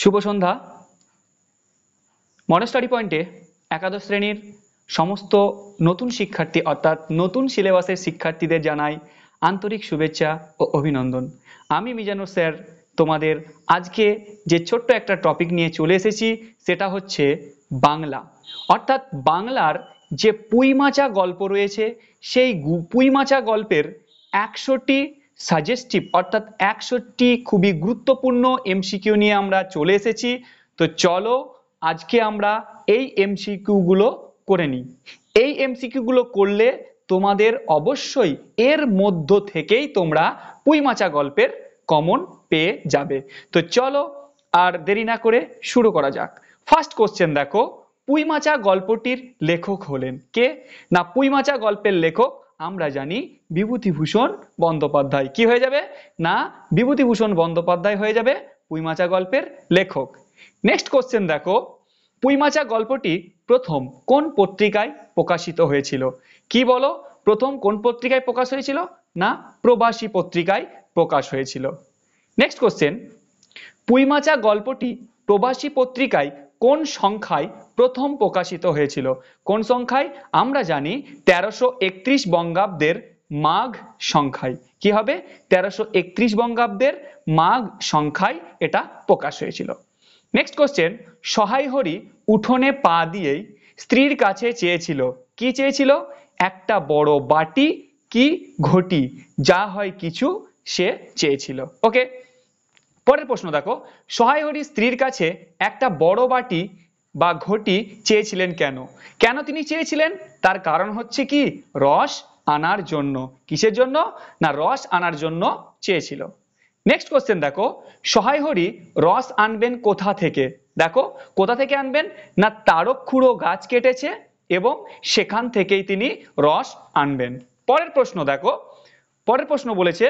শুভ সন্ধ্যা। Modern study পয়েন্টে একাদশ শ্রেণীর সমস্ত নতুন শিক্ষার্থী অর্থাৎ নতুন সিলেবাসের শিক্ষার্থীদের জানাই আন্তরিক শুভেচ্ছা ও অভিনন্দন। আমি মিজানুর স্যার তোমাদের আজকে যে ছোট্ট একটা টপিক নিয়ে চলে এসেছি সেটা হচ্ছে বাংলা। অর্থাৎ বাংলার যে পুঁইমাচা গল্প রয়েছে সেই পুঁইমাচা গল্পের 100টি সাজেস্টিভ অর্থাৎ 100টি খুবই গুরুত্বপূর্ণ এমসিকিউ নিয়ে আমরা চলে এসেছি। তো চলো আজকে আমরা এই এমসিকিউ গুলো করে নিই। এই এমসিকিউ গুলো করলে তোমাদের অবশ্যই এর মধ্য থেকেই তোমরা পুঁইমাচা গল্পের কমন পেয়ে যাবে। তো চলো আর দেরি না করে শুরু করা যাক। ফার্স্ট কোশ্চেন দেখো, পুঁইমাচা গল্পটির লেখক হলেন কে? না, পুঁইমাচা গল্পের লেখক আমরা জানি বিভূতিভূষণ বন্দ্যোপাধ্যায়। কি হয়ে যাবে? না, বিভূতিভূষণ বন্দ্যোপাধ্যায় হয়ে যাবে পুঁইমাচা গল্পের লেখক। নেক্সট কোশ্চেন দেখো, পুঁইমাচা গল্পটি প্রথম কোন পত্রিকায় প্রকাশিত হয়েছিল? কি বলো, প্রথম কোন পত্রিকায় প্রকাশ হয়েছিল? না, প্রবাসী পত্রিকায় প্রকাশ হয়েছিল। নেক্সট কোশ্চেন, পুঁইমাচা গল্পটি প্রবাসী পত্রিকায় কোন সংখ্যায় প্রথম প্রকাশিত হয়েছিল? কোন সংখ্যায়? আমরা জানি 1331 বঙ্গাব্দের মাঘ সংখ্যায়। কি হবে? 1331 বঙ্গাব্দের মাঘ সংখ্যায় এটা প্রকাশ হয়েছিল। নেক্সট কোশ্চেন, সহায় হরি উঠোনে পা দিয়েই স্ত্রীর কাছে চেয়েছিল। কি চেয়েছিল? একটা বড় বাটি কি ঘটি, যা হয় কিছু সে চেয়েছিল। ওকে, পরের প্রশ্ন দেখো, সহায় হরি স্ত্রীর কাছে একটা বড় বাটি বা ঘটি চেয়েছিলেন কেন? কেন তিনি চেয়েছিলেন? তার কারণ হচ্ছে কি? রস আনার জন্য। কিসের জন্য? না, রস আনার জন্য চেয়েছিল। নেক্সট কোশ্চেন দেখো, সহায় হরি রস আনবেন কোথা থেকে? দেখো, কোথা থেকে আনবেন? না, তারকখুড়ো গাছ কেটেছে এবং সেখান থেকেই তিনি রস আনবেন। পরের প্রশ্ন দেখো, পরের প্রশ্ন বলেছে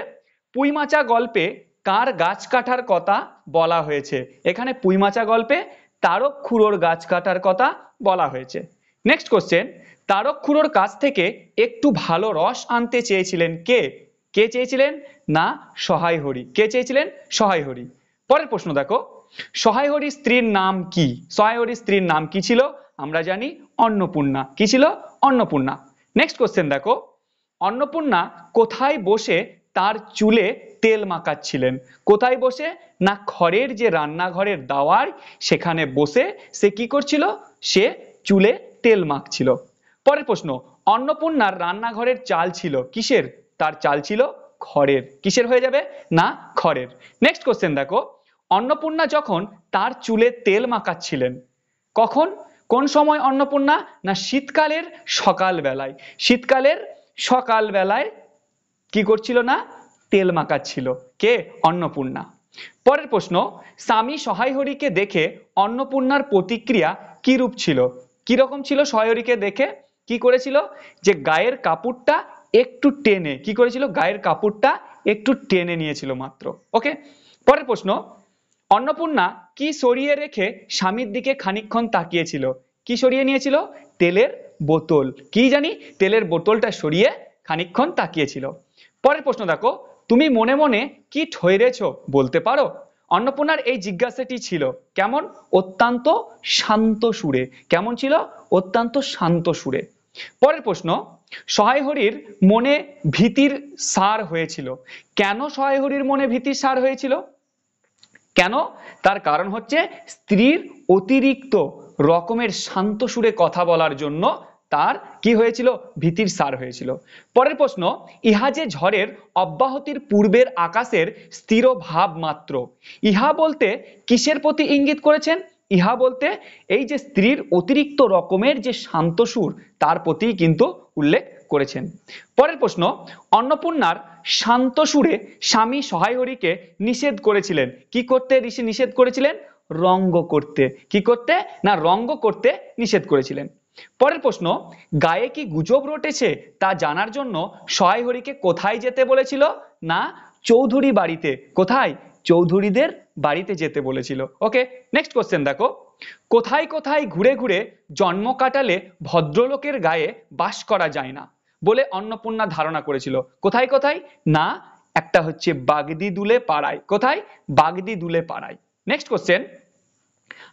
পুঁইমাচা গল্পে কার গাছ কাটার কথা বলা হয়েছে? এখানে পুঁইমাচা গল্পে তারকখুড়োর গাছ কাটার কথা বলা হয়েছে। নেক্সট কোশ্চেন, তারকখুড়োর কাছ থেকে একটু ভালো রস আনতে চেয়েছিলেন কে? কে চেয়েছিলেন? না, সহায় হরি। কে চেয়েছিলেন? সহায় হরি। পরের প্রশ্ন দেখো, সহায় হরির স্ত্রীর নাম কি? সহায় হরির স্ত্রীর নাম কি ছিল? আমরা জানি অন্নপূর্ণা। কি ছিল? অন্নপূর্ণা। নেক্সট কোশ্চেন দেখো, অন্নপূর্ণা কোথায় বসে তার চুলে তেল মাখাচ্ছিলেন? কোথায় বসে? না, খড়ের যে রান্নাঘরের দাওয়ায় সেখানে বসে সে কি করছিল? সে চুলে তেল মাখছিল। পরের প্রশ্ন, অন্নপূর্ণার রান্নাঘরের চাল ছিল কিসের? তার চাল ছিল খড়ের। কিসের হয়ে যাবে? না, খড়ের। নেক্সট কোশ্চেন দেখো, অন্নপূর্ণা যখন তার চুলে তেল মাখাচ্ছিলেন কখন? কোন সময় অন্নপূর্ণা? না, শীতকালের সকাল বেলায়। শীতকালের সকাল বেলায় কি করছিল? না, তেল মাখাচ্ছিল। কে? অন্নপূর্ণা। পরের প্রশ্ন, স্বামী সহায় হরিকে দেখে অন্নপূর্ণার প্রতিক্রিয়া কি রূপ ছিল? কি রকম ছিল? সহায় হরিকে দেখে কি করেছিল? যে গায়ের কাপড়টা একটু টেনে কি করেছিল? গায়ের কাপড়টা একটু টেনে নিয়েছিল মাত্র। ওকে, পরের প্রশ্ন, অন্নপূর্ণা কি সরিয়ে রেখে স্বামীর দিকে খানিকক্ষণ তাকিয়েছিল? কি সরিয়ে নিয়েছিল? তেলের বোতল। কি জানি? তেলের বোতলটা সরিয়ে খানিকক্ষণ তাকিয়েছিল। পরের প্রশ্ন দেখো, তুমি মনে মনে কি ঠয়রেছ বলতে পারো? অন্নপূর্ণার এই জিজ্ঞাসাটি ছিল কেমন? অত্যন্ত শান্ত সুরে। কেমন ছিল? অত্যন্ত শান্ত সুরে। পরের প্রশ্ন, সহায় হরির মনে ভীতির সার হয়েছিল। কেন সহায় হরির মনে ভীতির সার হয়েছিল? কেন? তার কারণ হচ্ছে স্ত্রীর অতিরিক্ত রকমের শান্ত সুরে কথা বলার জন্য তার কি হয়েছিল? ভীতির সার হয়েছিল। পরের প্রশ্ন, ইহা যে ঝড়ের অব্যাহতির পূর্বের আকাশের স্থির ভাব মাত্র। ইহা বলতে কিসের প্রতি ইঙ্গিত করেছেন? ইহা বলতে এই যে স্ত্রীর অতিরিক্ত রকমের যে শান্ত সুর তার প্রতি কিন্তু উল্লেখ করেছেন। পরের প্রশ্ন, অন্নপূর্ণার শান্ত সুরে স্বামী সহায় হরিকে নিষেধ করেছিলেন। কি করতে নিষেধ করেছিলেন? রঙ্গ করতে। কি করতে? না, রঙ্গ করতে নিষেধ করেছিলেন। পরের প্রশ্ন, গায়ে কি গুজব রটেছে তা জানার জন্য সহায় হরিকে কোথায় যেতে বলেছিল? না, চৌধুরী বাড়িতে। কোথায়? চৌধুরীদের বাড়িতে যেতে বলেছিল। ওকে, নেক্সট কোশ্চেন দেখো, কোথায় কোথায় ঘুরে ঘুরে জন্ম কাটালে ভদ্রলোকের গায়ে বাস করা যায় না বলে অন্নপূর্ণা ধারণা করেছিল? কোথায় কোথায়? না, একটা হচ্ছে বাগদি দুলে পাড়ায়। কোথায়? বাগদি দুলে পাড়ায়। নেক্সট কোশ্চেন,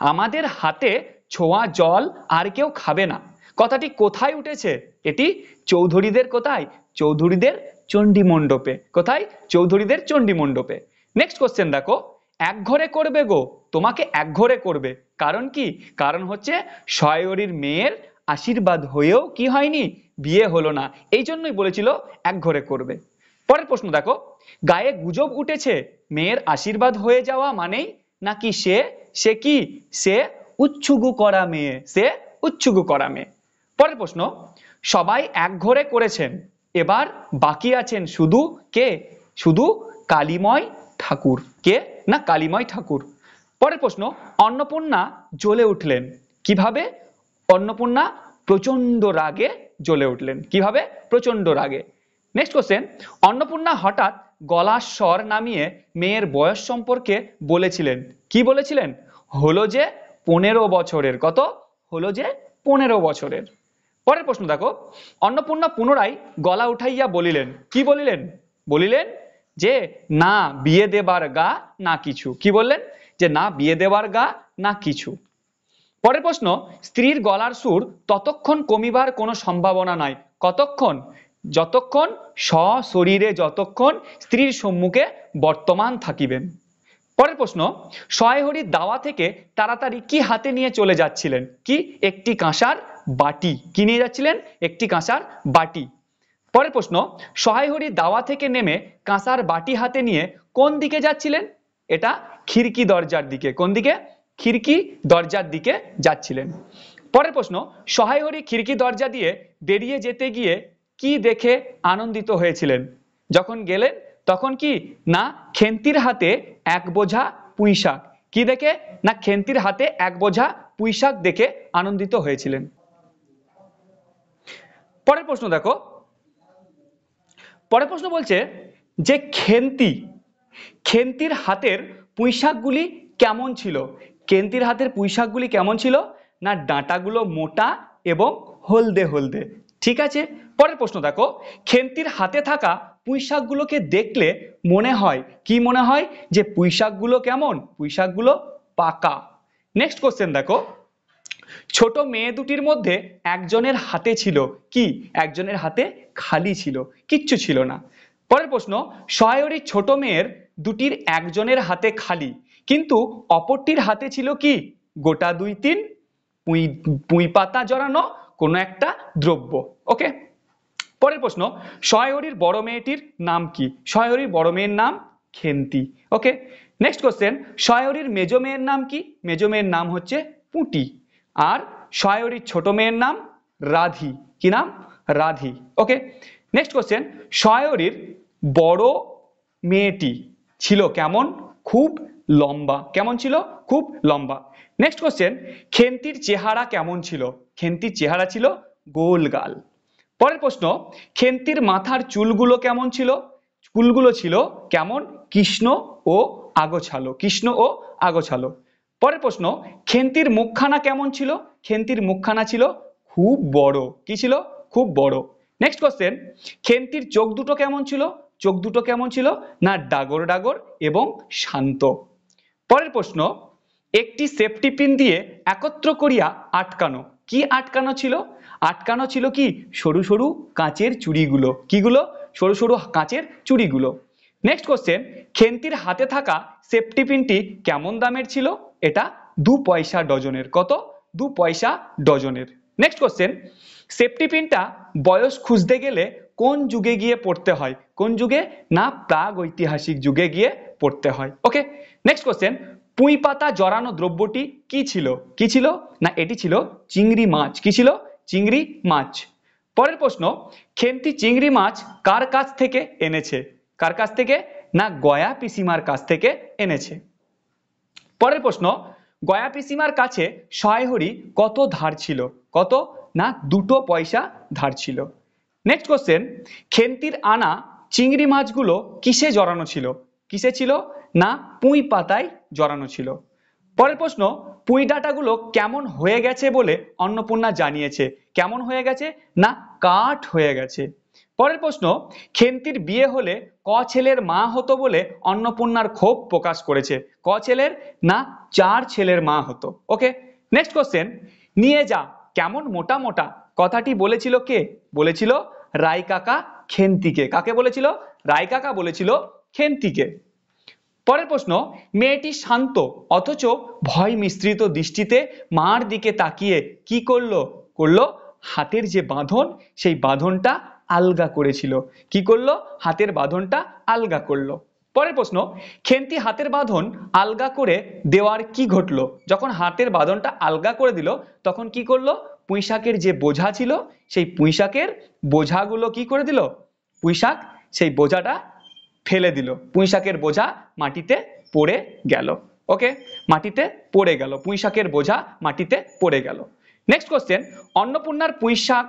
আমাদের হাতে ছোঁয়া জল আর কেউ খাবে না কথাটি কোথায় উঠেছে? এটি চৌধুরীদের কোথায়? চৌধুরীদের চণ্ডী মণ্ডপে। কোথায়? চৌধুরীদের চণ্ডী মণ্ডপে। নেক্সট কোশ্চেন দেখো, এক ঘরে করবে গো, তোমাকে এক ঘরে করবে, কারণ কি? কারণ হচ্ছে শয়রির মেয়ের আশীর্বাদ হয়েও কি হয়নি? বিয়ে হলো না, এই জন্যই বলেছিল এক ঘরে করবে। পরের প্রশ্ন দেখো, গায়ে গুজব উঠেছে মেয়ের আশীর্বাদ হয়ে যাওয়া মানেই নাকি সে কি? সে উচ্ছুগু করা মেয়ে, সে উচ্ছুগু করা মেয়ে। পরের প্রশ্ন, সবাই এক ঘরে করেছেন, এবার বাকি আছেন শুধু কে? শুধু কালীময় ঠাকুর। কে? না কালীময় ঠাকুর। পরের প্রশ্ন, অন্নপূর্ণা জ্বলে উঠলেন কিভাবে? অন্নপূর্ণা প্রচন্ড রাগে জ্বলে উঠলেন। কিভাবে? প্রচন্ড রাগে। নেক্সট কোশ্চেন, অন্নপূর্ণা হঠাৎ গলার স্বর নামিয়ে মেয়ের বয়স সম্পর্কে বলেছিলেন। কি বলেছিলেন? হলো যে 15 বছরের। কত? হলো যে 15 বছরের। পরের প্রশ্ন দেখো, অন্নপূর্ণা পুনরায় গলা উঠাইয়া বলিলেন। কি বলিলেন? বলিলেন যে না বিয়ে দেবার গা না কিছু। কি বললেন? যে না বিয়ে দেবার গা না কিছু। পরের প্রশ্ন, স্ত্রীর গলার সুর ততক্ষণ কমিবার কোনো সম্ভাবনা নাই। কতক্ষণ? যতক্ষণ সশরীরে, যতক্ষণ স্ত্রীর সম্মুখে বর্তমান থাকিবেন। পরের প্রশ্ন, সয়হরির দাওয়া থেকে তাড়াতাড়ি কি হাতে নিয়ে চলে যাচ্ছিলেন? কি? একটি কাঁসার বাটি। কি নিয়ে যাচ্ছিলেন? একটি কাঁসার বাটি। পরের প্রশ্ন, সহায়হরির দাওয়া থেকে নেমে কাঁসার বাটি হাতে নিয়ে কোন দিকে যাচ্ছিলেন? এটা খিড়কি দরজার দিকে। কোন দিকে? খিড়কি দরজার দিকে যাচ্ছিলেন। পরের প্রশ্ন, সহায়হরি খিড়কি দরজা দিয়ে বেরিয়ে যেতে গিয়ে কি দেখে আনন্দিত হয়েছিলেন? যখন গেলেন তখন কি? না খেন্তির হাতে এক বোঝা পুঁইশাক। কি দেখে? না খেন্তির হাতে এক বোঝা পুঁইশাক দেখে আনন্দিত হয়েছিলেন। পরের প্রশ্ন দেখো, পরের প্রশ্ন বলছে যে খেন্তির হাতের পুঁইশাকগুলি কেমন ছিল? খেন্তির হাতের পুঁইশাকগুলি কেমন ছিল? না ডাঁটাগুলো মোটা এবং হলদে হলদে। ঠিক আছে। পরের প্রশ্ন দেখো, খেন্তির হাতে থাকা পুঁইশাকগুলোকে দেখলে মনে হয় কি? মনে হয় যে পুঁইশাকগুলো কেমন? পুঁইশাকগুলো পাকা। নেক্সট কোশ্চেন দেখো, ছোট মেয়ে দুটির মধ্যে একজনের হাতে ছিল কি? একজনের হাতে খালি ছিল, কিচ্ছু ছিল না। পরের প্রশ্ন, সহায়রীর ছোট মেয়ের দুটির একজনের হাতে খালি, কিন্তু অপরটির হাতে ছিল কি? গোটা 2-3 পুঁই পাতা জড়ানো কোনো একটা দ্রব্য। ওকে। পরের প্রশ্ন, সহায়রীর বড় মেয়েটির নাম কি? সহায়রীর বড় মেয়ের নাম খেন্তি। ওকে। নেক্সট কোশ্চেন, সহায়রীর মেজ মেয়ের নাম কি? মেজ মেয়ের নাম হচ্ছে পুঁটি। আর সহায়রীর ছোট মেয়ের নাম রাধি। কি নাম? রাধি। ওকে। নেক্সট কোশ্চেন, সহায়রীর বড় মেয়েটি ছিল কেমন? খুব লম্বা। কেমন ছিল? খুব লম্বা। নেক্সট কোশ্চেন, খেন্তির চেহারা কেমন ছিল? খেন্তির চেহারা ছিল গোলগাল। পরের প্রশ্ন, খেন্তির মাথার চুলগুলো কেমন ছিল? চুলগুলো ছিল কেমন? কৃষ্ণ ও আগোছালো। কৃষ্ণ ও আগোছালো। পরের প্রশ্ন, খেন্তির মুখখানা কেমন ছিল? খেন্তির মুখখানা ছিল খুব বড়। কি ছিল? খুব বড়। নেক্সট কোশ্চেন, খেন্তির চোখ দুটো কেমন ছিল? চোখ দুটো কেমন ছিল? না ডাগর ডাগর এবং শান্ত। পরের প্রশ্ন, একটি সেফটি পিন দিয়ে একত্র করিয়া আটকানো। কি আটকানো ছিল? আটকানো ছিল কি? সরু সরু কাঁচের চুড়িগুলো। কিগুলো? সরু সরু কাঁচের চুড়িগুলো। নেক্সট কোশ্চেন, খেন্তির হাতে থাকা সেফটি পিনটি কেমন দামের ছিল? এটা 2 পয়সা ডজনের। কত? 2 পয়সা ডজনের। নেক্সট কোশ্চেন, সেফটি পিনটা বয়স খুঁজতে গেলে কোন যুগে গিয়ে পড়তে হয়? কোন যুগে? না প্রাগ ঐতিহাসিক যুগে গিয়ে পড়তে হয়। ওকে। নেক্সট কোশ্চেন, পুঁই পাতা জড়ানো দ্রব্যটি কি ছিল? কি ছিল? না এটি ছিল চিংড়ি মাছ। কি ছিল? চিংড়ি মাছ। পরের প্রশ্ন, খেন্তি চিংড়ি মাছ কার কাছ থেকে এনেছে? কার কাছ থেকে? না গয়া পিসিমার কাছ থেকে এনেছে। পরের প্রশ্ন, গয়া পিসিমার কাছে সহায়হরি কত ধার ছিল? কত? না 2 পয়সা ধার ছিল। নেক্সট কোশ্চেন, খেন্তির আনা চিংড়ি মাছগুলো কিসে জড়ানো ছিল? কিসে ছিল? না পুঁই পাতায় জড়ানো ছিল। পরের প্রশ্ন, পুঁই ডাঁটাগুলো কেমন হয়ে গেছে বলে অন্নপূর্ণা জানিয়েছে? কেমন হয়ে গেছে? না কাঠ হয়ে গেছে। পরের প্রশ্ন, খেন্তির বিয়ে হলে ক ছেলের মা হতো বলে অন্নপূর্ণার ক্ষোভ প্রকাশ করেছে? ক ছেলের? না 4 ছেলের মা হতো। ওকে, নেক্সট কোশ্চেন, নিয়ে যা কেমন মোটা মোটা কথাটি বলেছিল কে? বলেছিল রায় কাকা খেন্তিকে। কাকে বলেছিল? রায় কাকা বলেছিল খেন্তিকে। পরের প্রশ্ন, মেয়েটি শান্ত অথচ ভয় মিশ্রিত দৃষ্টিতে মার দিকে তাকিয়ে কি করলো? করলো হাতের যে বাঁধন সেই বাঁধনটা আলগা করেছিল। কি করলো? হাতের বাঁধনটা আলগা করলো। পরের প্রশ্ন, খেন্তি হাতের বাঁধন আলগা করে দেওয়ার কি ঘটলো? যখন হাতের বাঁধনটা আলগা করে দিল তখন কি করলো? পুঁইশাকের যে বোঝা ছিল সেই পুঁইশাকের বোঝাগুলো কি করে দিল? পুঁইশাক সেই বোঝাটা ফেলে দিল, পুঁইশাকের বোঝা মাটিতে পড়ে গেল। ওকে, মাটিতে পড়ে গেল, পুঁইশাকের বোঝা মাটিতে পড়ে গেল। নেক্সট কোশ্চেন, অন্নপূর্ণার পুঁইশাক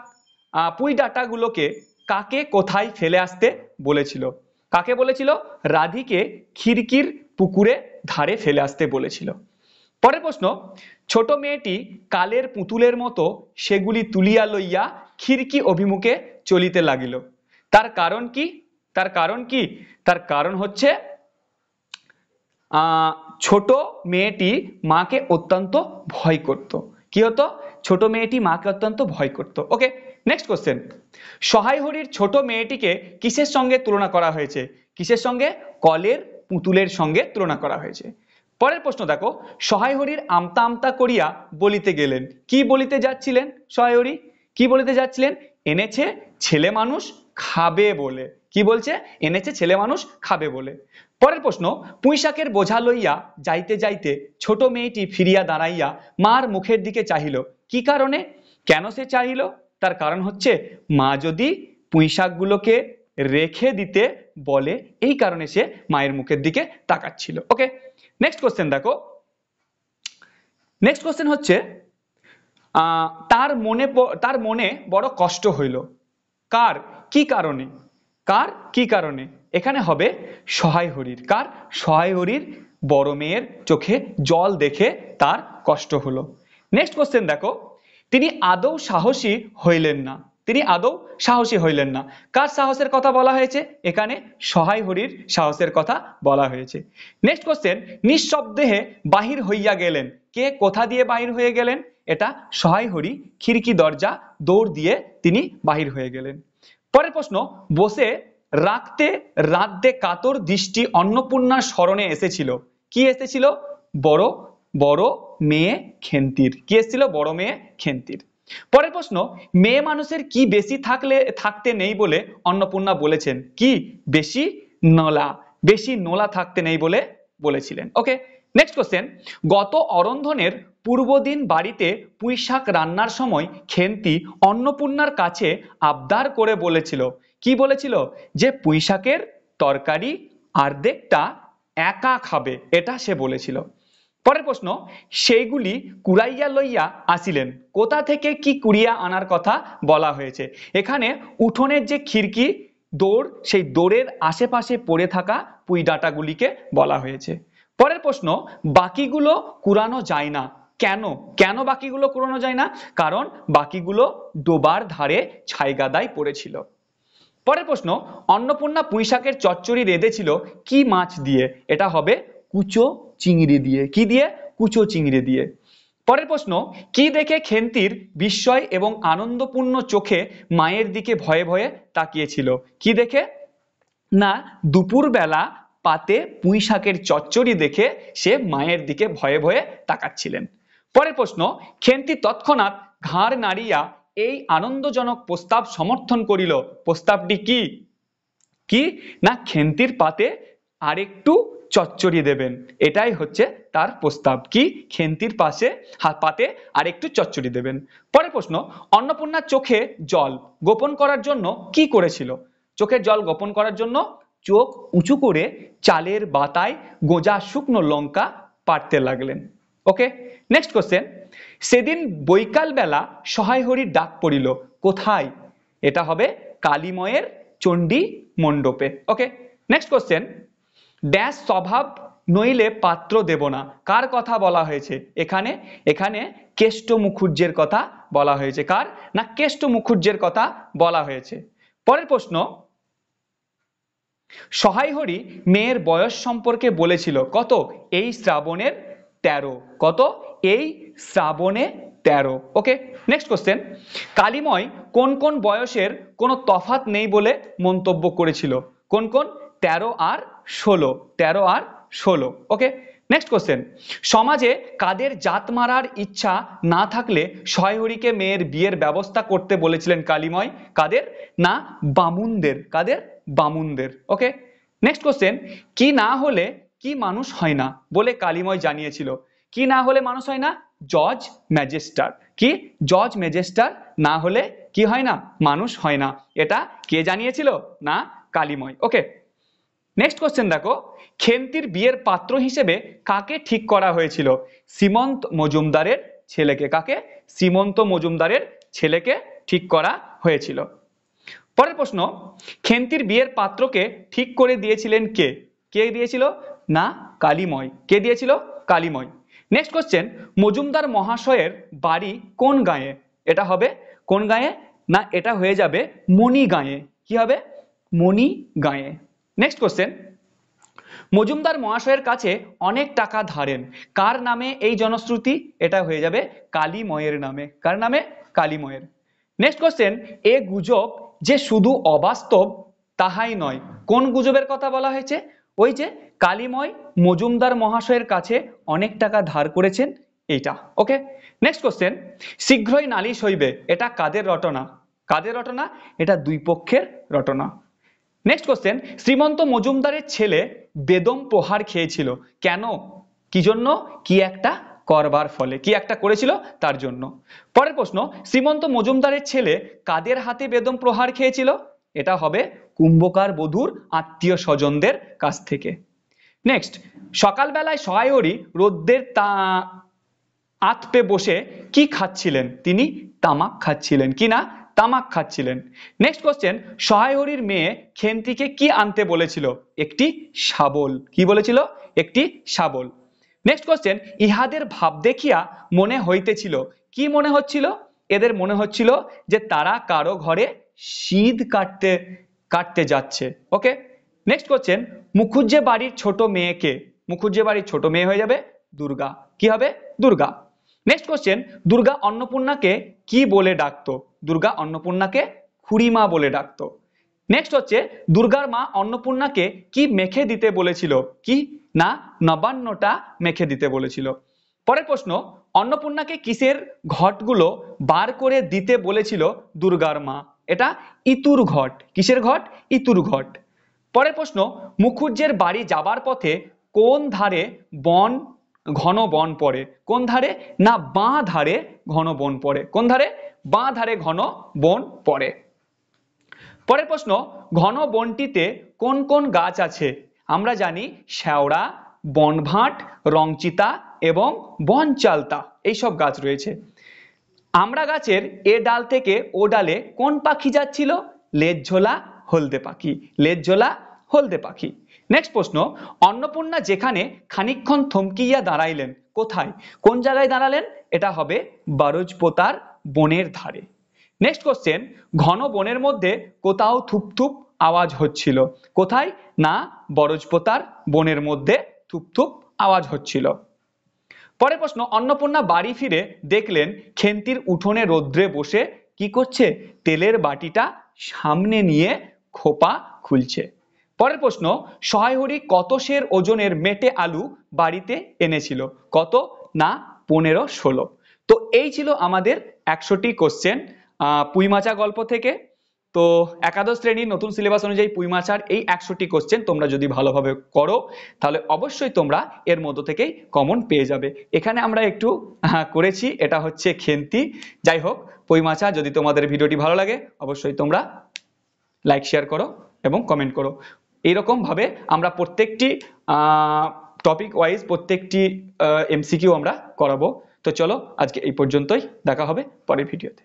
পুঁই ডাঁটাগুলোকে কাকে কোথায় ফেলে আসতে বলেছিল? কাকে বলেছিল? রাধিকে খিড়কির পুকুরে ধারে ফেলে আসতে বলেছিল। পরের প্রশ্ন, ছোট মেয়েটি কালের পুতুলের মতো সেগুলি তুলিয়া লইয়া খিড়কি অভিমুখে চলিতে লাগিল। তার কারণ কি? তার কারণ কি? তার কারণ হচ্ছে ছোট মেয়েটি মাকে অত্যন্ত ভয় করত। কি হতো? ছোট মেয়েটি মাকে অত্যন্ত ভয় করত। ওকে, নেক্সট কোশ্চেন, সহায় হরির ছোট মেয়েটিকে কিসের সঙ্গে তুলনা করা হয়েছে? কিসের সঙ্গে? কলের পুতুলের সঙ্গে তুলনা করা হয়েছে। পরের প্রশ্ন দেখো, সহায় হরির আমতা আমতা করিয়া বলিতে গেলেন। কি বলিতে যাচ্ছিলেন সহায় হরি? কি বলিতে যাচ্ছিলেন? এনেছে ছেলে মানুষ খাবে বলে। কি বলছে? এনেছে ছেলে মানুষ খাবে বলে। পরের প্রশ্ন, পুঁইশাকের বোঝা লইয়া যাইতে যাইতে ছোট মেয়েটি ফিরিয়া দাঁড়াইয়া মার মুখের দিকে চাহিল। কি কারণে? কেন সে চাহিল? তার কারণ হচ্ছে মা যদি পুঁইশাকগুলোকে রেখে দিতে বলে, এই কারণে সে মায়ের মুখের দিকে তাকাচ্ছিল। ওকে, নেক্সট কোশ্চেন দেখো। নেক্সট কোশ্চেন হচ্ছে তার মনে বড় কষ্ট হইল। কার? কি কারণে? কার কি কারণে? এখানে হবে সহায় হরির। কার? সহায় হরির বড় মেয়ের চোখে জল দেখে তার কষ্ট হলো। নেক্সট কোশ্চেন দেখো, তিনি আদৌ সাহসী হইলেন না। তিনি আদৌ সাহসী হইলেন না। কার সাহসের কথা বলা হয়েছে? এখানে সহায় হরির সাহসের কথা বলা হয়েছে। নেক্সট কোশ্চেন, নিঃশব্দেহে বাহির হইয়া গেলেন। কে কোথা দিয়ে বাহির হয়ে গেলেন? এটা সহায় হরি খিড়কি দরজা দৌড় দিয়ে তিনি বাহির হয়ে গেলেন। পরের প্রশ্ন, বসে রাখতে রাঁধতে কাতর দৃষ্টি অন্নপূর্ণার স্মরণে এসেছিল। কি এসেছিল? বড় বড় মেয়ে খেন্তির। কি এসেছিল? বড় মেয়ে খেন্তির। পরের প্রশ্ন, মেয়ে মানুষের কি বেশি থাকতে নেই বলে অন্নপূর্ণা বলেছেন? কি বেশি? নলা। বেশি নোলা থাকতে নেই বলে বলেছিলেন। ওকে, নেক্সট কোশ্চেন, গত অরন্ধনের পূর্বদিন বাড়িতে পুঁইশাক রান্নার সময় খেন্তি অন্নপূর্ণার কাছে আবদার করে বলেছিল। কি বলেছিল? যে পুঁইশাকের তরকারি অর্ধেকটা একা খাবে, এটা সে বলেছিল। পরের প্রশ্ন, সেইগুলি কুড়াইয়া লইয়া আসিলেন। কোথা থেকে কি কুড়িয়া আনার কথা বলা হয়েছে? এখানে উঠোনের যে খিড়কি দৌড়, সেই দৌড়ের আশেপাশে পড়ে থাকা পুঁই ডাঁটাগুলিকে বলা হয়েছে। পরের প্রশ্ন, বাকিগুলো কুড়ানো যায় না। কেন? কেন বাকিগুলো কুড়ানো যায় না? কারণ বাকিগুলো ডোবার ধারে ছাইগাদায় পড়েছিল। পরের প্রশ্ন, অন্নপূর্ণা পুঁইশাকের চচ্চড়ি রেঁধেছিল কি মাছ দিয়ে? এটা হবে কুচো চিংড়ি দিয়ে। কি দিয়ে? কুচো চিংড়ি দিয়ে। পরের প্রশ্ন, কি দেখে খেন্তির বিস্ময় এবং আনন্দপূর্ণ চোখে মায়ের দিকে ভয়ে ভয়ে তাকিয়েছিল? কি দেখে? না দুপুরবেলা পাতে পুঁইশাকের চচ্চড়ি দেখে সে মায়ের দিকে ভয়ে ভয়ে তাকাচ্ছিলেন। পরের প্রশ্ন, খেন্তি তৎক্ষণাৎ ঘাড় নাড়িয়া এই আনন্দজনক প্রস্তাব সমর্থন করিল। প্রস্তাবটি কি? কি না খেন্তির পাতে আরেকটু চচ্চড়ি দেবেন, এটাই হচ্ছে তার প্রস্তাব। কি? খেন্তির পাতে আরেকটু চচ্চড়ি দেবেন। পরের প্রশ্ন, অন্নপূর্ণার চোখে জল গোপন করার জন্য কি করেছিল? চোখের জল গোপন করার জন্য চোখ উঁচু করে চালের বাতায় গোজা শুকনো লঙ্কা পাড়তে লাগলেন। ওকে, নেক্সট কোশ্চেন, সেদিন বৈকাল বেলা সহায় হরির ডাক পড়িল কোথায়? এটা হবে কালীময়ের চণ্ডী মণ্ডপে। ওকে, নেক্সট কোশ্চেন, ড্যাশ স্বভাব নইলে পাত্র দেব না। কার কথা বলা হয়েছে এখানে? এখানে কেষ্ট মুখুজ্জের কথা বলা হয়েছে। কার? না কেষ্ট মুখুজ্জের কথা বলা হয়েছে। পরের প্রশ্ন, সহায় হরি মেয়ের বয়স সম্পর্কে বলেছিল কত? এই শ্রাবণের 13। কত? এই শ্রাবণে 13। ওকে, নেক্সট কোশ্চেন, কালিময় কোন কোন বয়সের কোনো তফাৎ নেই বলে মন্তব্য করেছিল? কোন কোন? 13 আর 16। 13 আর 16। ওকে, নেক্সট কোশ্চেন, সমাজে কাদের জাত মারার ইচ্ছা না থাকলে সহায়হরিকে মেয়ের বিয়ের ব্যবস্থা করতে বলেছিলেন কালিময়? কাদের? না বামুনদের। কাদের? বামুনদের। ওকে, নেক্সট কোশ্চেন, কি না হলে কি মানুষ হয় না বলে কালিময় জানিয়েছিল? কি না হলে মানুষ হয় না? জজ ম্যাজিস্টার। কি? জজ ম্যাজিস্টার না হলে কি হয় না? মানুষ হয় না। এটা কে জানিয়েছিল? না কালিময়। ওকে, নেক্সট কোশ্চেন দেখো, খেন্তির বিয়ের পাত্র হিসেবে কাকে ঠিক করা হয়েছিল? সীমন্ত মজুমদারের ছেলেকে। কাকে? সীমন্ত মজুমদারের ছেলেকে ঠিক করা হয়েছিল। পরের প্রশ্ন, খেন্তির বিয়ের পাত্রকে ঠিক করে দিয়েছিলেন কে? কে দিয়েছিল? না কালিময়। কে দিয়েছিল? কালিময়। নেক্সট কোশ্চেন, মজুমদার মহাশয়ের বাড়ি কোন গাঁয়ে? এটা হবে কোন গাঁয়ে? না এটা হয়ে যাবে মণি গাঁয়ে। কি হবে? মণি গাঁয়ে। নেক্সট কোশ্চেন, মজুমদার মহাশয়ের কাছে অনেক টাকা ধারেন, কার নামে এই জনশ্রুতি? এটা হয়ে যাবে কালিময়ের নামে। কার নামে? কালিময়ের। নেক্সট কোশ্চেন, এ গুজব যে শুধু অবাস্তব তাহাই নয়, কোন গুজবের কথা বলা হয়েছে? ওই যে কালিময় মজুমদার মহাশয়ের কাছে অনেক টাকা ধার করেছেন, এইটা। ওকে, নেক্সট কোশ্চেন, শীঘ্রই নালিশ হইবে, এটা কাদের রটনা? কাদের রটনা? এটা দুই পক্ষের রটনা। নেক্সট কোশ্চেন, শ্রীমন্ত মজুমদারের ছেলে বেদম প্রহার খেয়েছিল কেন? কি জন্য? কি একটা করবার ফলে। কি একটা করেছিল তার জন্য। পরের প্রশ্ন, শ্রীমন্ত মজুমদারের ছেলে কাদের হাতে বেদম প্রহার খেয়েছিল? এটা হবে কুম্ভকার বধূর আত্মীয় স্বজনদের কাছ থেকে। নেক্সট, সকালবেলায় সহায়হরি রোদ্রের আতপে বসে কি খাচ্ছিলেন? তিনি তামাক খাচ্ছিলেন। কি না? তামাক খাচ্ছিলেন। নেক্সট কোশ্চেন, সহায়হরির মেয়ে খেন্তিকে কি আনতে বলেছিল? একটি শাবল। কি বলেছিল? একটি শাবল। নেক্সট কোশ্চেন, ইহাদের ভাব দেখিয়া মনে হইতেছিল, কি মনে হচ্ছিল? এদের মনে হচ্ছিল যে তারা কারো ঘরে শীদ কাটতে কাটতে যাচ্ছে। ওকে, নেক্সট কোশ্চেন, মুখুজ্জে বাড়ির ছোট মেয়েকে? মুখুজ্জে বাড়ির ছোট মেয়ে হয়ে যাবে দুর্গা। কি হবে? দুর্গা। নেক্সট কোশ্চেন, দুর্গা অন্নপূর্ণাকে কি বলে ডাকতো? দুর্গা অন্নপূর্ণাকে খুড়িমা বলে ডাকতো। নেক্সট হচ্ছে, দুর্গার মা অন্নপূর্ণাকে কি মেখে দিতে বলেছিল? কি না নবান্নটা মেখে দিতে বলেছিল। পরের প্রশ্ন, অন্নপূর্ণাকে কিসের ঘটগুলো বার করে দিতে বলেছিল দুর্গার মা? এটা ইতুর ঘট। কিসের ঘট? ইতুর ঘট। পরের প্রশ্ন, মুখুজ্জের বাড়ি যাবার পথে কোন ধারে বন ঘন বন পড়ে? কোন ধারে? না বাঁ ধারে ঘন বন পড়ে। কোন ধারে? বাঁ ধারে ঘন বন পড়ে। পরের প্রশ্ন, ঘন বনটিতে কোন কোন গাছ আছে? আমরা জানি শ্যাওড়া, বনভাট, রংচিতা এবং বনচালতা, এইসব গাছ রয়েছে। আমড়া গাছের এ ডাল থেকে ও ডালে কোন পাখি যাচ্ছিল? লেজঝোলা হলদে পাখি। লেজঝোলা হলদে পাখি। নেক্সট প্রশ্ন, অন্নপূর্ণা যেখানে খানিকক্ষণ থমকিয়া দাঁড়াইলেন, কোথায়? কোন জায়গায় দাঁড়ালেন? এটা হবে বারজপোতার বনের ধারে। নেক্সট কোশ্চেন, ঘন বনের মধ্যে কোথাও থুপথুপ আওয়াজ হচ্ছিল, কোথায়? না বরজপোতার বনের মধ্যে থুপথুপ আওয়াজ হচ্ছিল। পরের প্রশ্ন, অন্নপূর্ণা বাড়ি ফিরে দেখলেন খেন্তির উঠোনে রৌদ্রে বসে কি করছে? তেলের বাটিটা সামনে নিয়ে খোপা খুলছে। পরের প্রশ্ন, সহায়হরি কত সের ওজনের মেটে আলু বাড়িতে এনেছিল? কত? না 15-16। তো এই ছিল আমাদের 100টি কোশ্চেন পুঁইমাচা গল্প থেকে। তো একাদশ শ্রেণীর নতুন সিলেবাস অনুযায়ী পুঁইমাচার এই 100টি কোশ্চেন তোমরা যদি ভালোভাবে করো তাহলে অবশ্যই তোমরা এর মধ্য থেকেই কমন পেয়ে যাবে। এখানে আমরা একটু করেছি, এটা হচ্ছে খেন্তি। যাই হোক, পুঁইমাচা যদি তোমাদের ভিডিওটি ভালো লাগে অবশ্যই তোমরা লাইক শেয়ার করো এবং কমেন্ট করো। এইরকম ভাবে আমরা প্রত্যেকটি টপিক ওয়াইজ প্রত্যেকটি এমসিকিউ আমরা করাবো। তো চলো আজকে এই পর্যন্তই, দেখা হবে পরের ভিডিওতে।